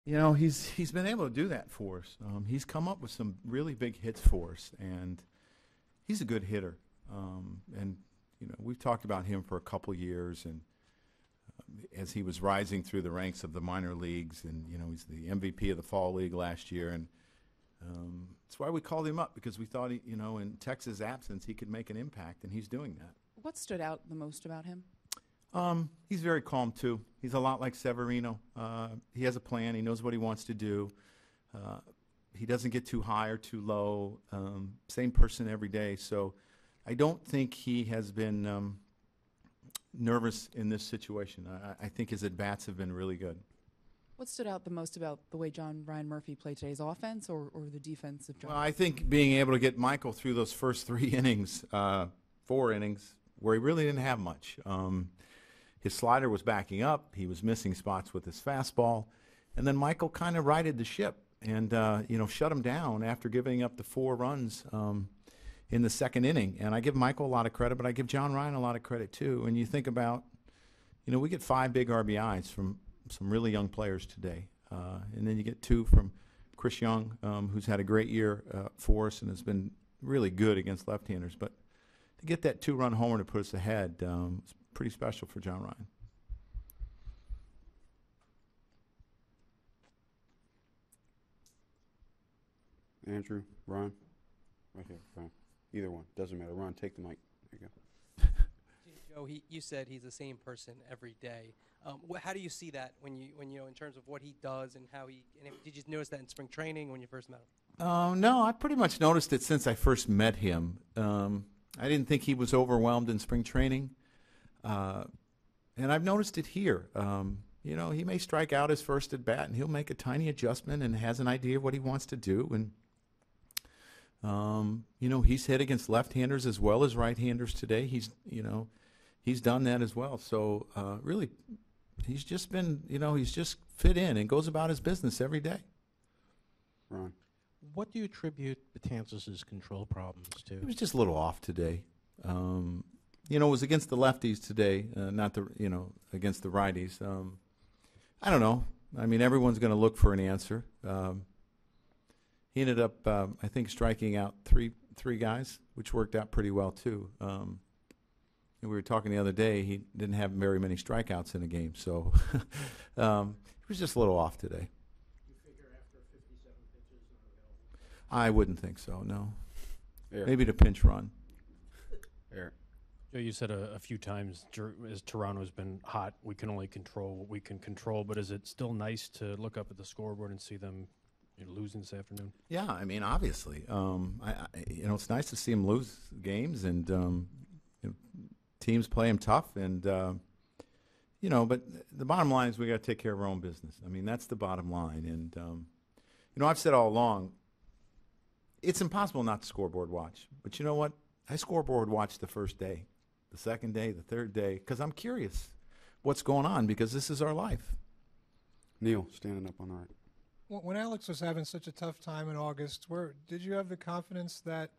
He's been able to do that for us. He's come up with some really big hits for us, and he's a good hitter. And we've talked about him for a couple years, and as he was rising through the ranks of the minor leagues, and he's the MVP of the fall league last year, and that's why we called him up, because we thought in Texas' absence he could make an impact, and he's doing that. What stood out the most about him? He's very calm too. He's a lot like Severino. He has a plan. He knows what he wants to do. He doesn't get too high or too low. Same person every day. So I don't think he has been nervous in this situation. I think his at-bats have been really good. What stood out the most about the way Ryan Murphy played today's offense or the defense of John? Well, I think being able to get Michael through those first 3 innings, 4 innings, where he really didn't have much. His slider was backing up. He was missing spots with his fastball. And then Michael kind of righted the ship and, shut him down after giving up the 4 runs in the second inning. And I give Michael a lot of credit, but I give John Ryan a lot of credit too. And you think about, we get 5 big RBIs from some really young players today. And then you get 2 from Chris Young, who's had a great year for us and has been really good against left-handers. But to get that 2-run homer to put us ahead, it's pretty special for John Ryan. Andrew, Ron, right here. Ron. Either one, doesn't matter. Ron, take the mic. There you go. Joe, you said he's the same person every day. How do you see that when you in terms of what he does and how he? And did you notice that in spring training when you first met him? No, I pretty much noticed it since I first met him. I didn't think he was overwhelmed in spring training. And I've noticed it here. He may strike out his first at bat, and he'll make a tiny adjustment and has an idea of what he wants to do. And he's hit against left-handers as well as right-handers today. He's done that as well. So really, he's just been, he's just fit in and goes about his business every day. Ron, what do you attribute Betances' control problems to? He was just a little off today. It was against the lefties today, not against the righties. I don't know. I mean, everyone's going to look for an answer. He ended up, I think, striking out three guys, which worked out pretty well too. And we were talking the other day. He didn't have very many strikeouts in a game, so he was just a little off today. You figure after 57 pitches not available? I wouldn't think so. No. Eric. Maybe the pinch run. Eric. Joe, you said a few times as Toronto's been hot, we can only control what we can control. But is it still nice to look up at the scoreboard and see them losing this afternoon? Yeah, I mean, obviously, it's nice to see them lose games, and teams play them tough, and but the bottom line is we got to take care of our own business. I mean, that's the bottom line, and I've said all along, it's impossible not to scoreboard watch. But you know what? I scoreboard watch the first day, the second day, the third day, because I'm curious what's going on, because this is our life. Neil, standing up on the right. When Alex was having such a tough time in August, did you have the confidence that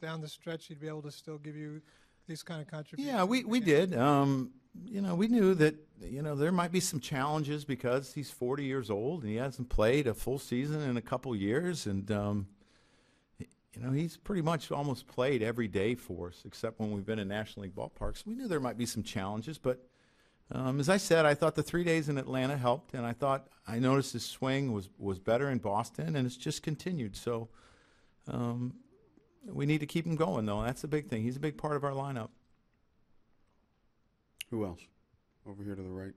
down the stretch he'd be able to still give you these kind of contributions? Yeah, we did. We knew that there might be some challenges because he's 40 years old and he hasn't played a full season in a couple years, and he's pretty much almost played every day for us, except when we've been in National League ballparks. We knew there might be some challenges, but as I said, I thought the 3 days in Atlanta helped, and I noticed his swing was better in Boston, and it's just continued. So we need to keep him going, though. That's the big thing. He's a big part of our lineup. Who else? Over here to the right.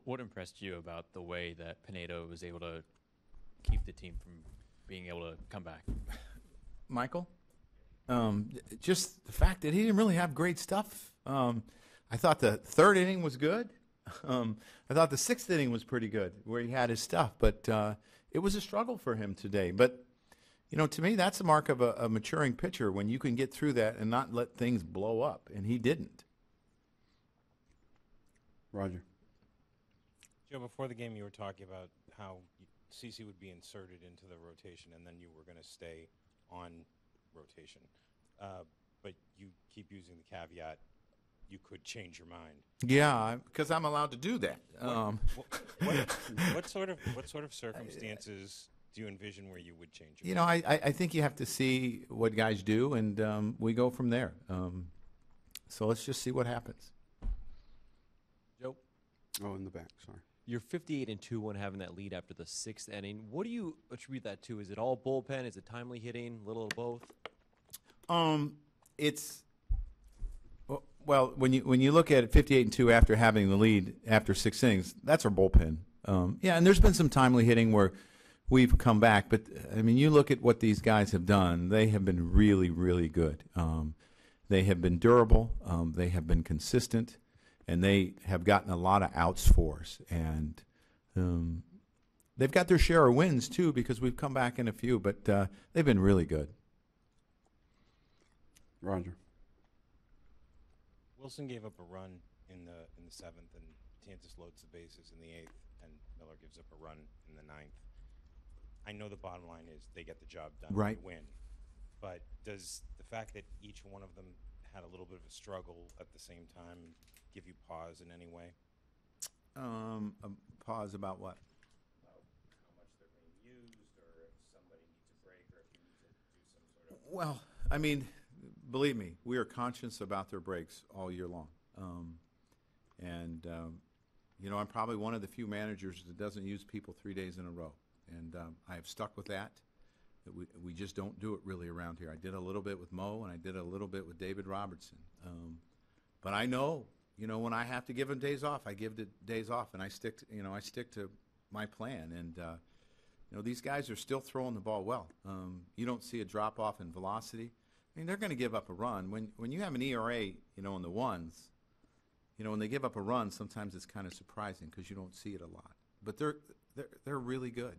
What impressed you about the way that Pinedo was able to keep the team from being able to come back? Michael? Just the fact that he didn't really have great stuff. I thought the third inning was good. I thought the sixth inning was pretty good, where he had his stuff. But it was a struggle for him today. But, to me, that's a mark of a maturing pitcher, when you can get through that and not let things blow up. And he didn't. Roger. Joe, before the game you were talking about how CeCe would be inserted into the rotation and then you were going to stay on rotation. But you keep using the caveat, you could change your mind. Yeah, because I'm allowed to do that. What sort of circumstances do you envision where you would change it? You know, I think you have to see what guys do, and we go from there. So let's just see what happens. Joe, Oh, in the back, sorry. you're 58-2 when having that lead after the 6th inning. What do you attribute that to? Is it all bullpen? Is it timely hitting? A little of both? It's well when you look at it 58-2 after having the lead after 6 innings, that's our bullpen. Yeah, and there's been some timely hitting where we've come back, but I mean, you look at what these guys have done; they have been really, really good. They have been durable. They have been consistent, and they have gotten a lot of outs for us. And they've got their share of wins too, because we've come back in a few, but they've been really good. Roger. Wilson gave up a run in the 7th, and Tantis loads the bases in the 8th, and Miller gives up a run in the 9th. I know the bottom line is they get the job done, Right. they win. But does the fact that each one of them had a little bit of a struggle at the same time give you pause in any way? A pause about what? About how much they're being used, or if somebody needs a break, or if you need to do some sort of... Well, I mean, believe me, we are conscious about their breaks all year long. You know, I'm probably one of the few managers that doesn't use people 3 days in a row. And I have stuck with that. We just don't do it really around here. I did a little bit with Mo, and I did a little bit with David Robertson. But I know, you know, when I have to give them days off, I give the days off, and I stick to my plan. And you know, these guys are still throwing the ball well. You don't see a drop off in velocity. I mean, they're going to give up a run when you have an ERA, you know, in the ones. You know, when they give up a run, sometimes it's kind of surprising because you don't see it a lot. But they're really good.